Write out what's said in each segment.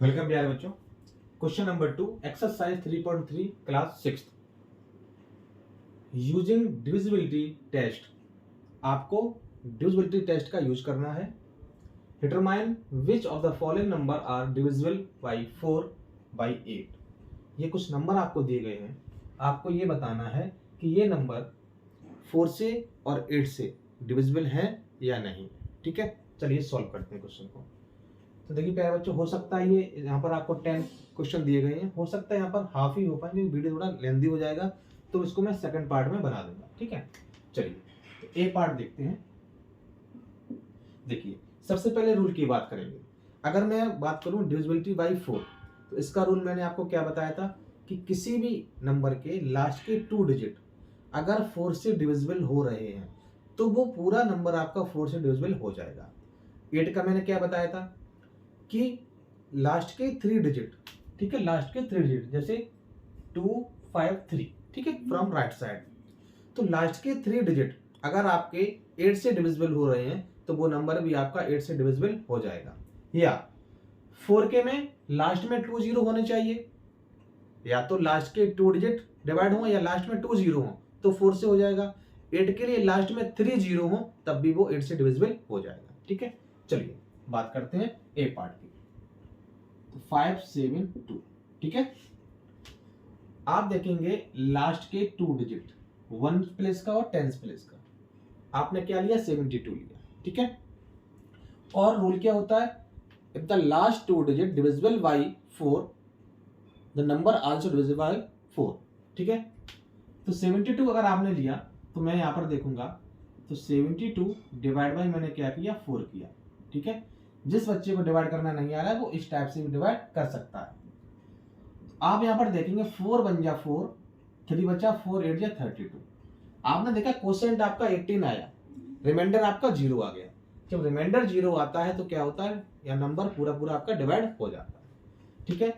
Welcome प्यारे बच्चों। Question number 2 exercise 3.3 class 6 using divisibility test. आपको डिविजिबिलिटी टेस्ट का यूज करना है। Determine which of the following number are divisible by 4 by 8। ये कुछ नंबर आपको दिए गए हैं, आपको ये बताना है कि ये नंबर 4 से और 8 से डिविजिबल है या नहीं। ठीक है, चलिए सॉल्व करते हैं क्वेश्चन को। तो देखिए प्यारे बच्चों, हो सकता है ये यहाँ पर आपको 10 क्वेश्चन दिए गए हैं, हो सकता है यहाँ पर हाफ ही हो पाए क्योंकि वीडियो थोड़ा लेंदी हो जाएगा, तो इसको मैं सेकंड पार्ट में बना दूंगा। ठीक है, चलिए तो ए पार्ट देखते हैं। देखिए सबसे पहले रूल की बात करेंगे। अगर मैं बात करूं डिविजिबिलिटी बाई 4, तो इसका रूल मैंने आपको क्या बताया था कि किसी भी नंबर के लास्ट के 2 डिजिट अगर 4 से डिविजिबल हो रहे हैं तो वो पूरा नंबर आपका 4 से डिविजिबल हो जाएगा। 8 का मैंने क्या बताया था कि लास्ट के 3 डिजिट, ठीक है, लास्ट के 3 डिजिट जैसे 2 5 3, ठीक है, फ्रॉम राइट साइड। तो लास्ट के 3 डिजिट अगर आपके 8 से डिविजिबल हो रहे हैं तो वो नंबर भी आपका 8 से डिविजिबल हो जाएगा। या 4 के में लास्ट में 2 0 होने चाहिए, या तो लास्ट के 2 डिजिट डिवाइड हो या लास्ट में 2 0 हो तो 4 से हो जाएगा। 8 के लिए लास्ट में 3 0 हो तब भी वो 8 से डिविजिबल हो जाएगा। ठीक है, चलिए बात करते हैं ए पार्ट की। तो 5 7 2, ठीक है, आप देखेंगे लास्ट के 2 डिजिट 1 प्लेस का और 10 प्लेस का, आपने क्या लिया 72 लिया। ठीक है, और रूल क्या होता है, if the last 2 digit divisible by 4 the number also divisible by 4। ठीक है, तो 72 अगर आपने लिया तो मैं यहां पर देखूंगा तो 72 डिवाइड बाई मैंने क्या किया 4 किया। ठीक है, जिस बच्चे को डिवाइड करना नहीं आ रहा है वो इस टाइप से भी डिवाइड कर सकता है। आप यहां पर देखेंगे 4 बन जा 4, 3 बचा 4 8 जा 32। आपने देखा क्वोशिएंट आपका 18 आया, रिमाइंडर आपका 0 आ गया। जब रिमाइंडर 0 आता है तो क्या होता है, या नंबर पूरा पूरा आपका डिवाइड हो जाता है। ठीक है,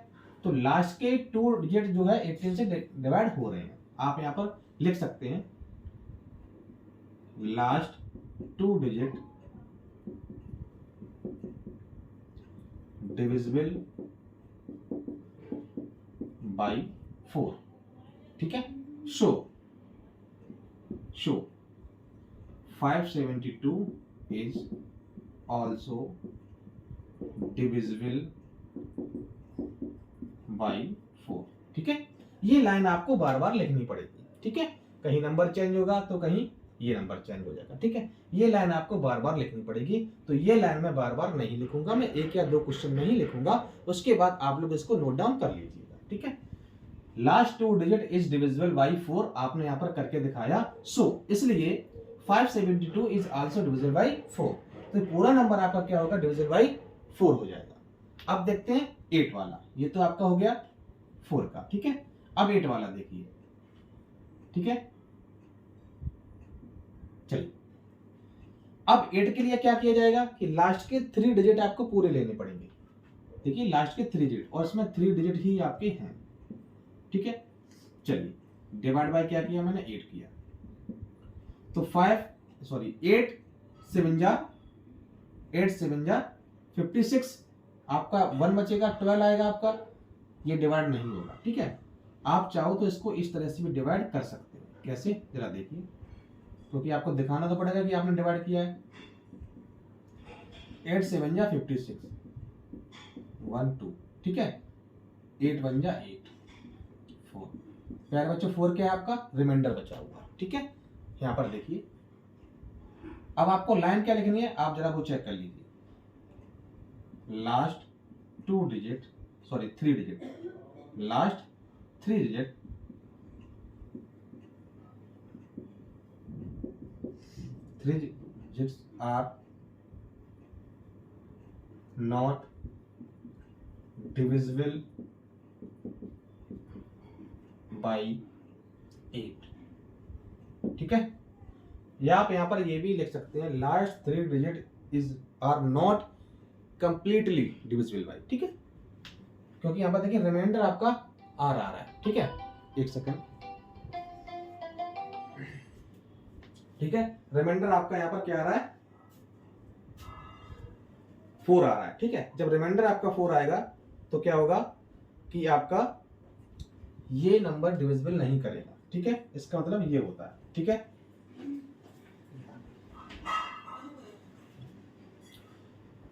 तो लास्ट के 2 डिजिट जो है 18 से डिवाइड हो रहे हैं। आप यहां पर लिख सकते हैं लास्ट 2 डिजिट डिविजिबल बाई 4। ठीक है, show 572 is also divisible by 4। ठीक है, ये लाइन आपको बार बार लिखनी पड़ेगी। ठीक है, कहीं नंबर चेंज होगा तो कहीं ये नंबर चेंज हो जाएगा। ठीक है, ये लाइन आपको बार बार लिखनी पड़ेगी। तो ये लाइन मैं बार बार नहीं लिखूंगा, मैं 1 या 2 क्वेश्चन में ही लिखूंगा, उसके बाद आप लोग इसको नोट डाउन कर लीजिएगा। ठीक है, last 2 digit is divisible by 4 आपने यहां पर करके दिखाया, सो इसलिए 572 इज आल्सो डिविजिबल बाई 4। तो पूरा नंबर आपका क्या होगा, डिविजिबल बाई 4 हो जाएगा। अब देखते हैं 8 वाला, ये तो आपका हो गया 4 का। ठीक है, अब 8 वाला देखिए। ठीक है, चलिए अब 8 के लिए क्या किया जाएगा कि लास्ट के 3 डिजिट आपको पूरे लेने पड़ेंगे। देखिए लास्ट के 3 डिजिट, और इसमें 3 डिजिट ही आपके हैं। ठीक है, चलिए डिवाइड बाय क्या किया मैंने 8 किया, तो 8 7 जा 56, आपका 1 बचेगा 12 आएगा आपका, ये डिवाइड नहीं होगा। ठीक है, आप चाहो तो इसको इस तरह से भी डिवाइड कर सकते हैं। कैसे जरा देखिए, क्योंकि आपको दिखाना तो पड़ेगा कि आपने डिवाइड किया है। 8 7 जा 56 1 2, ठीक है, 8 1 जा 8 4। प्यारे बच्चों 4 क्या है आपका, रिमाइंडर बचा हुआ। ठीक है, यहां पर देखिए, अब आपको लाइन क्या लिखनी है आप जरा वो चेक कर लीजिए। Last 2 digit, sorry 3 digit, last 3 digit digits are not divisible by 8। ठीक है, या आप यहां पर ये भी लिख सकते हैं last 3 digit is are not completely divisible by. ठीक है, क्योंकि यहां पर देखिए रिमाइंडर आपका आर आ रहा है। ठीक है, एक सेकंड, ठीक है, रिमाइंडर आपका यहां पर क्या आ रहा है 4 आ रहा है। ठीक है, जब रिमाइंडर आपका 4 आएगा तो क्या होगा कि आपका ये नंबर डिविजिबल नहीं करेगा। ठीक है, इसका मतलब ये होता है। ठीक है,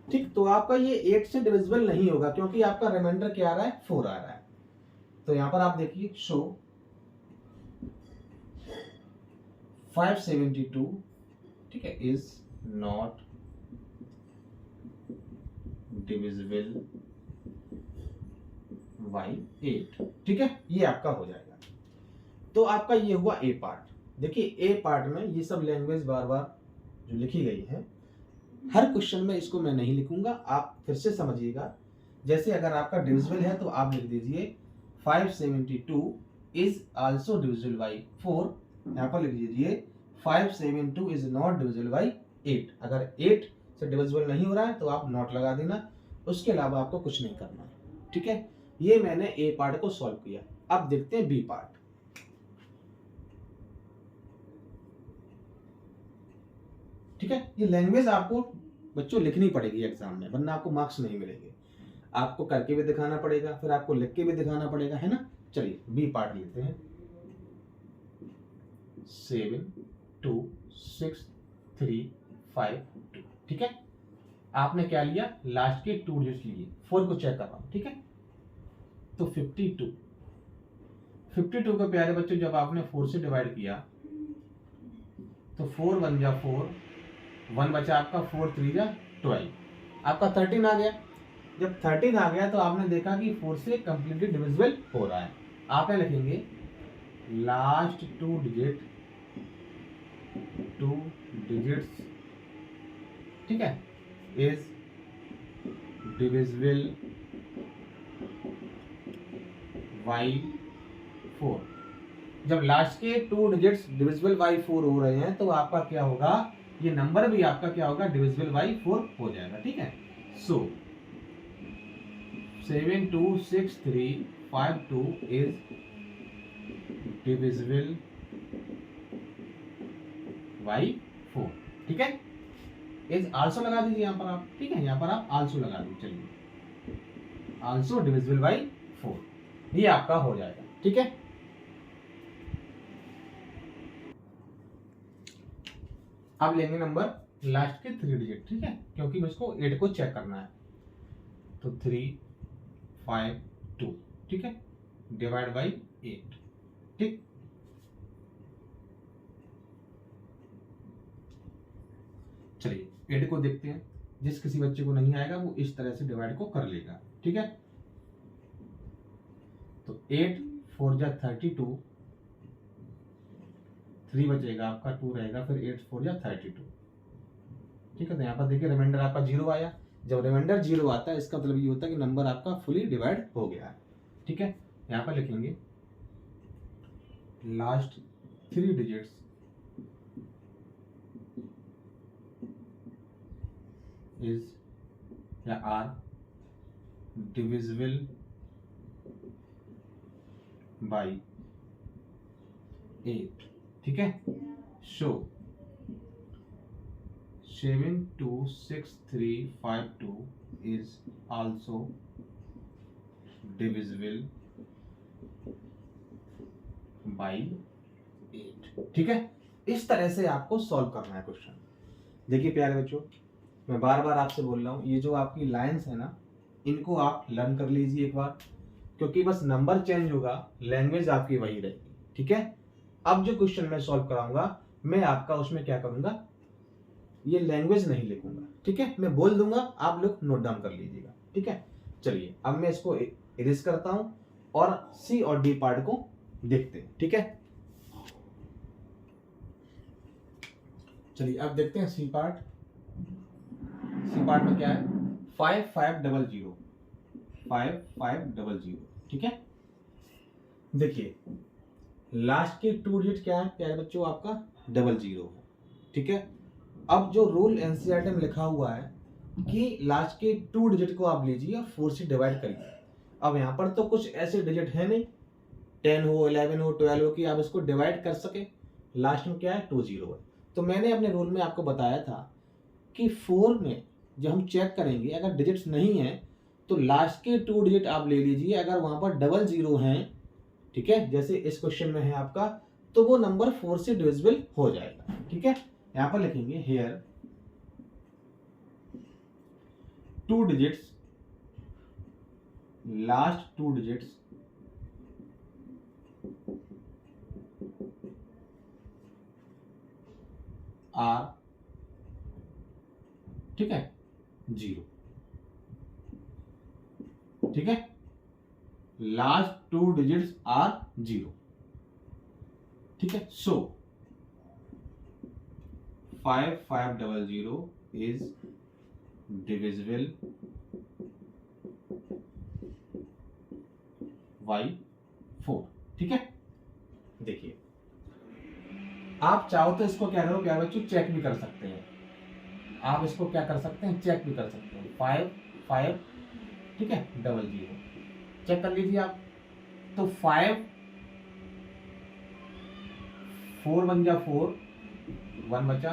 ठीक, तो आपका ये 8 से डिविजिबल नहीं होगा क्योंकि आपका रिमाइंडर क्या आ रहा है, 4 आ रहा है। तो यहां पर आप देखिए, शो 572, ठीक है, इज नॉट डिविजिबल बाई 8। ठीक है, ये आपका हो जाएगा। तो आपका ये हुआ ए पार्ट। देखिए ए पार्ट में ये सब लैंग्वेज बार बार जो लिखी गई है, हर क्वेश्चन में इसको मैं नहीं लिखूंगा, आप फिर से समझिएगा। जैसे अगर आपका डिविजिबल है तो आप लिख दीजिए 572 इज आल्सो डिविजिबल बाई 4। यहाँ पर लिख दीजिए 572 इज नॉट डिविजिबल बाई 8। अगर 8 से डिविजिबल नहीं हो रहा है तो आप नॉट लगा देना, उसके अलावा आपको कुछ नहीं करना है। ठीक है, ये मैंने ए पार्ट को सॉल्व किया। अब देखते हैं बी पार्ट। ठीक है, ये लैंग्वेज आपको बच्चों लिखनी पड़ेगी एग्जाम में, वरना आपको मार्क्स नहीं मिलेंगे। आपको करके भी दिखाना पड़ेगा, फिर आपको लिख के भी दिखाना पड़ेगा, है ना। चलिए बी पार्ट लेते हैं। 7 2 6 3 5 2। ठीक है, आपने क्या लिया, लास्ट के 2 डिजिट लिए। 4 को चेक कर रहा हूं। ठीक है, तो 52 को प्यारे बच्चों जब आपने 4 से डिवाइड किया तो 4 1 जा 4, 1 बचा आपका, 4 3 जा 12, आपका 13 आ गया। जब 13 आ गया तो आपने देखा कि 4 से कंप्लीटली डिविजिबल हो रहा है। आप लिखेंगे लास्ट 2 डिजिट्स, ठीक है, इज डिविजिबल बाई 4। जब लास्ट के 2 डिजिट्स डिविजिबल बाई 4 हो रहे हैं तो आपका क्या होगा, ये नंबर भी आपका क्या होगा, डिविजिबल बाई 4 हो जाएगा। ठीक है, सो 7 2 6 3 5 2 इज डिविजिबल बाई 4। ठीक है, इज आल्सो लगा दीजिए यहां पर आप। ठीक है, यहां पर आप आल्सो लगा दीजिए। चलिए आल्सो डिविजिबल बाई 4, ये आपका हो जाएगा। ठीक है, अब लेंगे नंबर लास्ट के 3 डिजिट। ठीक है, क्योंकि मुझको 8 को चेक करना है। तो 3 5 2, ठीक है, डिवाइड बाई 8। ठीक, चलिए 8 को देखते हैं। जिस किसी बच्चे को नहीं आएगा वो इस तरह से डिवाइड को कर लेगा। ठीक है, तो 8 4 जा 32, 3 बचेगा आपका, 2 रहेगा, फिर 8 4 जा 32। ठीक है, तो यहाँ पर देखिए रिमाइंडर आपका 0 आया। जब रिमाइंडर 0 आता है इसका मतलब ये होता है कि नंबर आपका फुली डिवाइड हो गया है। ठीक है, यहाँ पर लिखेंगे लास्ट 3 डिजिट्स इज या आर डिविजिबल बाई 8। ठीक है, show 7 2 6 3 5 2 is also divisible by 8। ठीक है, इस तरह से आपको सॉल्व करना है क्वेश्चन। देखिए प्यारे बच्चों, मैं बार बार आपसे बोल रहा हूँ, ये जो आपकी लाइंस है ना, इनको आप लर्न कर लीजिए एक बार, क्योंकि बस नंबर चेंज होगा, लैंग्वेज आपकी वही रहेगी। ठीक है, अब जो क्वेश्चन मैं सॉल्व कराऊंगा मैं आपका उसमें क्या करूंगा, ये लैंग्वेज नहीं लिखूंगा। ठीक है, मैं बोल दूंगा, आप लोग नोट डाउन कर लीजिएगा। ठीक है, चलिए अब मैं इसको इरेज करता हूं और सी और डी पार्ट को देखते हैं। ठीक है, चलिए अब देखते हैं सी पार्ट। सी पार्ट में क्या है, 5500 5500। ठीक है, देखिए लास्ट के 2 डिजिट क्या है प्यारे बच्चों, आपका 00 है। ठीक है, अब जो रूल एनसीईआरटी में लिखा हुआ है कि लास्ट के 2 डिजिट को आप लीजिए और 4 से डिवाइड करिए। अब यहाँ पर तो कुछ ऐसे डिजिट है नहीं, 10 हो 11 हो 12 हो कि आप इसको डिवाइड कर सके। लास्ट में क्या है, 20 है। तो मैंने अपने रूल में आपको बताया था कि 4 में जब हम चेक करेंगे अगर डिजिट्स नहीं है तो लास्ट के 2 डिजिट आप ले लीजिए, अगर वहां पर डबल जीरो हैं, ठीक है, जैसे इस क्वेश्चन में है आपका, तो वो नंबर 4 से डिविजिबल हो जाएगा। ठीक है, यहां पर लिखेंगे here 2 digits, last 2 digits are, ठीक है, 0। ठीक है, लास्ट 2 डिजिट्स आर 0। ठीक है, सो 5500 इज डिविजिबल बाई 4। ठीक है, देखिए आप चाहो तो इसको क्या करो प्यारे बच्चों, चेक भी कर सकते हैं। आप इसको क्या कर सकते हैं, चेक भी कर सकते हैं। 5 ठीक है, 00 चेक कर लीजिए आप। तो 5 4 बन जा 4, 1 बचा,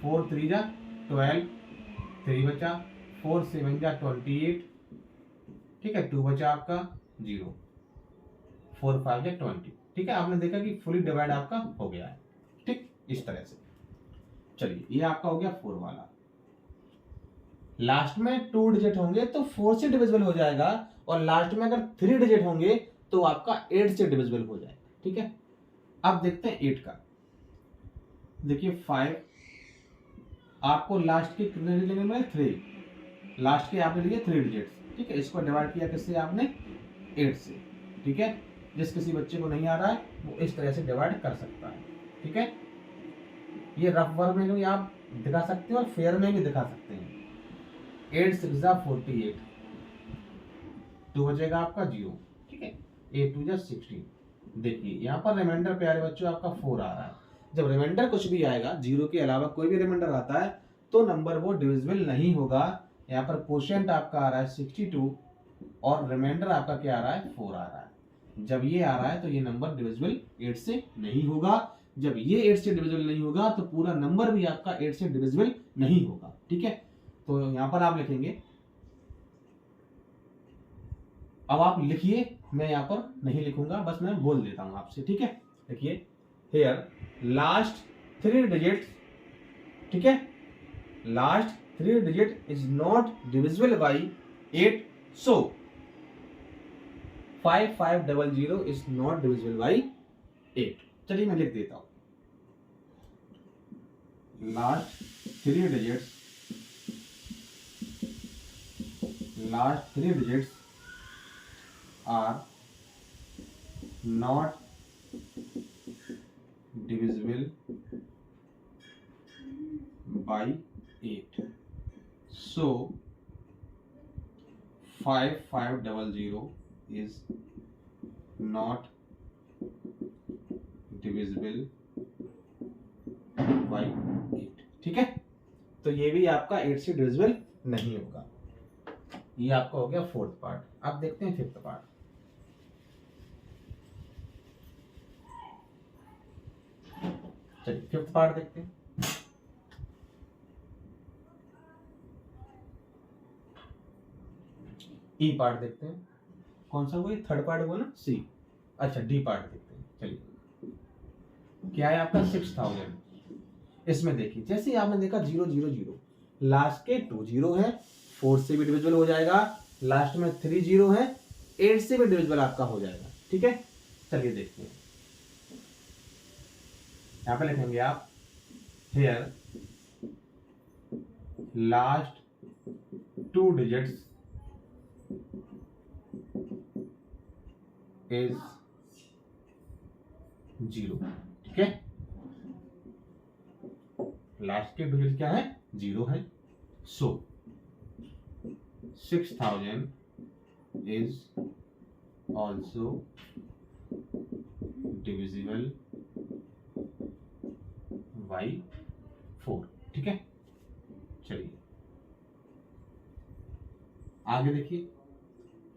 4 3 जा 12, 3 बचा, 4 7 जा 28, ठीक है, 2 बचा आपका 0, 4 5 जा 20। ठीक है, आपने देखा कि फुली डिवाइड आपका हो गया है। ठीक, इस तरह से। चलिए, ये आपका हो गया 4 वाला। लास्ट में 2 डिजिट होंगे तो 4 से डिविजिबल हो जाएगा, और लास्ट में अगर 3 डिजिट होंगे तो आपका 8 से डिविजिबल हो जाएगा। ठीक है, अब देखते हैं 8 का। देखिए 5 आपको लास्ट के कितने डिजिट लेंगे, 3, लास्ट के आपने लिए 3 डिजिट्स। ठीक है, इसको डिवाइड किया किससे, आपने 8 से। ठीक है, जिस किसी बच्चे को नहीं आ रहा है वो इस तरह से डिवाइड कर सकता है। ठीक है, ये रफ वर्क में भी आप दिखा सकते हो और फेयर में भी दिखा सकते हैं। 8 6 जा 48, 2 बचेगा आपका 0। ठीक है, 8 2 जा 16। देखिए यहाँ पर रिमाइंडर प्यारे बच्चों आपका 4 आ रहा है। जब रिमाइंडर कुछ भी आएगा, 0 के अलावा कोई भी रिमाइंडर आता है तो नंबर वो डिविजिबल नहीं होगा। यहाँ पर क्वोशिएंट आपका आ रहा है 62 और रिमाइंडर आपका क्या आ रहा है, 4 आ रहा है। जब ये आ रहा है तो ये नंबर डिविजिबल 8 से नहीं होगा। जब ये 8 से डिविजिबल नहीं होगा तो पूरा नंबर भी आपका 8 से डिविजिबल नहीं होगा। ठीक है, तो यहां पर आप लिखेंगे, अब आप लिखिए, मैं यहां पर नहीं लिखूंगा, बस मैं बोल देता हूं आपसे। ठीक है, देखिए हेयर लास्ट 3 डिजिट्स, ठीक है, last 3 digit is not divisible by 8, so 5500 is not divisible by 8। चलिए मैं लिख देता हूं, last 3 digits, last 3 digits are not divisible by 8, so 5500 is not divisible by 8। ठीक है, तो ये भी आपका 8 से डिविजिबल नहीं होगा। ये आपका हो गया 4th पार्ट। अब देखते हैं 5th पार्ट। चलिए 5th पार्ट देखते हैं। ई पार्ट देखते हैं, कौन सा हुआ, 3rd पार्ट हुआ ना, सी। अच्छा, डी पार्ट देखते हैं। चलिए, क्या है आपका 6000। इसमें देखिए, जैसे आपने देखा 0 0 0, लास्ट के 2 0 है, 4 से भी डिविजिबल हो जाएगा, लास्ट में 3 0 है, 8 से भी डिविजिबल आपका हो जाएगा। ठीक है, चलिए देखते हैं। यहां पे लिखेंगे आप, हेयर लास्ट 2 डिजिट्स इज 0। ठीक है, लास्ट के डिजिट क्या है, 0 है, सो 6000 is also divisible by 4। ठीक है, चलिए आगे देखिए।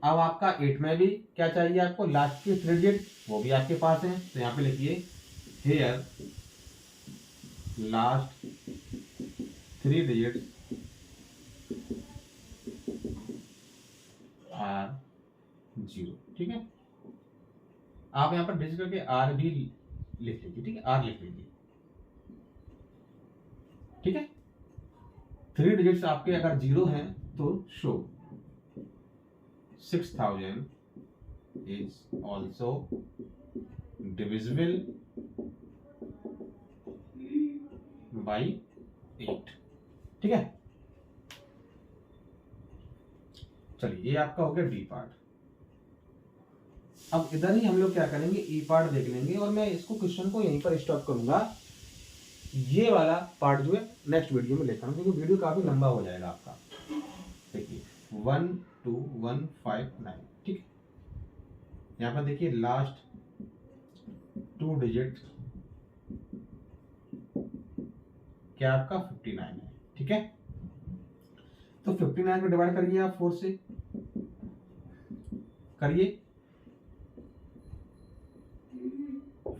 अब आपका 8 में भी क्या चाहिए आपको, लास्ट के 3 डिजिट, वो भी आपके पास है, तो यहां पे लिखिए हेयर लास्ट 3 डिजिट 0, ठीक है। आप यहाँ पर डिजिट करके आर भी लिख लीजिए, ठीक है, आर लिख लीजिए, ठीक है। 3 डिजिट्स आपके अगर 0 हैं तो show 6000 is also divisible by 8, ठीक है। चलिए ये आपका हो गया डी पार्ट। अब इधर ही हम लोग क्या करेंगे, ई पार्ट देख लेंगे और मैं इसको क्वेश्चन को यहीं पर स्टॉप करूंगा। ये वाला पार्ट जो है नेक्स्ट वीडियो में लेकर आऊंगा, क्योंकि वीडियो काफी लंबा हो जाएगा आपका। देखिए 12159, ठीक है। यहाँ पर देखिए लास्ट 2 डिजिट क्या आपका 59 है, ठीक है। तो 59 को डिवाइड करिए आप 4 से, करिए।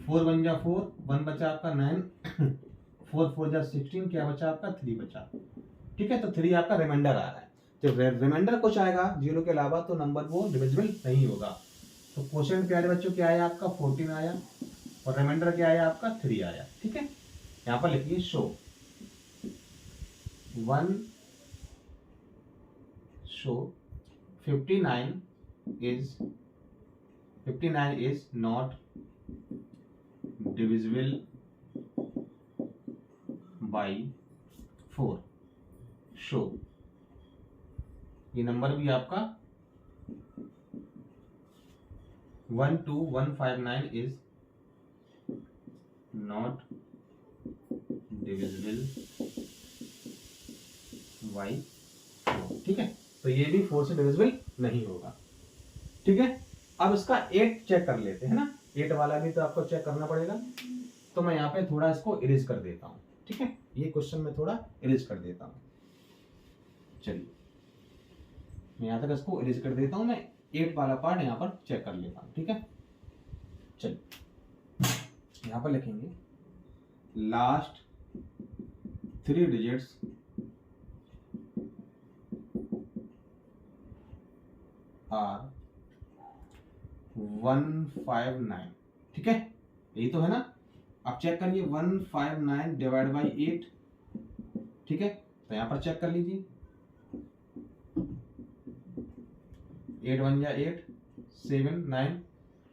4 1 जा 4, 1 बचा आपका 9, 4 4 जा 16, क्या बचा आपका 3 बचा, ठीक है। तो 3 आपका रिमाइंडर आ रहा है। जब रिमाइंडर कुछ आएगा 0 के अलावा तो नंबर वो डिविजिबल नहीं होगा। तो क्वोशिएंट प्यारे बच्चों क्या आया आपका 14 आया और रिमाइंडर क्या आया आपका 3 आया, ठीक है। यहाँ पर लिखिए show 59 is not divisible by 4। Show ये नंबर भी आपका 12159 is not divisible by 4, ठीक है। तो ये भी 4 से डिविजिबल नहीं होगा, ठीक है। अब इसका 8 चेक कर लेते हैं ना, 8 वाला भी तो आपको चेक करना पड़ेगा। तो मैं यहाँ पे थोड़ा इसको इरेज कर देता हूँ, ठीक है। ये क्वेश्चन में थोड़ा इरेज कर देता हूँ। चलिए मैं यहाँ तक इसको इरेज कर देता हूँ, मैं 8 वाला पार्ट यहाँ पर चेक कर लेता हूँ, ठीक है। चलिए यहाँ पर लिखेंगे लास्ट 3 डिजिट्स आर 159, ठीक है। यही तो है ना। अब चेक करिए 159 डिवाइड बाई 8, ठीक है। तो यहाँ पर चेक कर लीजिए 8 1 जा 8, 7 9,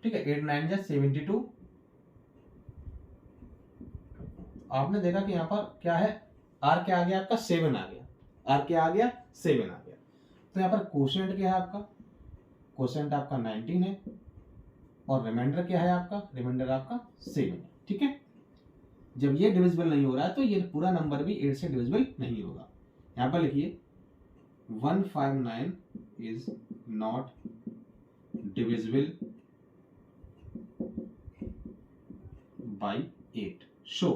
ठीक है। 8 9 जा 72। आपने देखा कि यहाँ पर क्या है, आर क्या आ गया आपका 7 आ गया, आर क्या आ गया 7 आ गया। तो यहाँ पर क्वोशिएंट क्या है आपका, क्वोशिएंट आपका 19 है और रिमाइंडर क्या है आपका, रिमाइंडर आपका 7 है, ठीक है। जब ये डिविजिबल नहीं हो रहा है तो ये पूरा नंबर भी 8 से डिविजिबल नहीं होगा। यहाँ पर लिखिए 159 is not divisible by 8। Show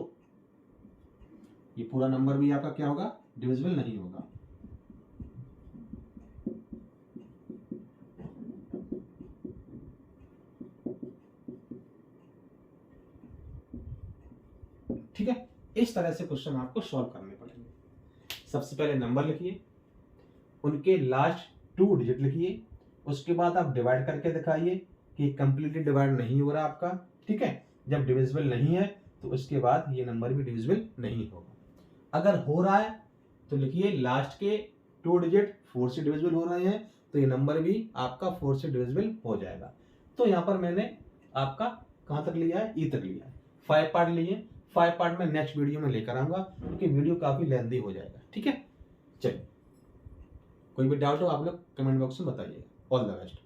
ये पूरा नंबर भी आपका क्या होगा, डिविजिबल नहीं होगा। ठीक है। इस तरह से क्वेश्चन आपको सॉल्व करने पड़ेंगे। सबसे पहले नंबर लिखिए, उनके लास्ट 2 डिजिट लिखिए, उसके बाद आप डिवाइड करके दिखाइए कि कंप्लीटली डिवाइड नहीं हो रहा आपका, ठीक है। जब डिविजिबल नहीं है तो उसके बाद ये नंबर भी डिविजिबल नहीं होगा। अगर हो रहा है तो लिखिए लास्ट के 2 डिजिट 4 से डिविजिबल हो रहे हैं तो ये नंबर भी आपका 4 से डिविजिबल हो जाएगा। तो यहाँ पर मैंने आपका कहाँ तक लिया है, ई तक लिया है। 5 पार्ट लिए, 5 पार्ट में नेक्स्ट वीडियो में लेकर आऊंगा क्योंकि वीडियो काफी लेंथी हो जाएगा, ठीक है। चलिए कोई भी डाउट हो आप लोग कमेंट बॉक्स में बताइए। All the best.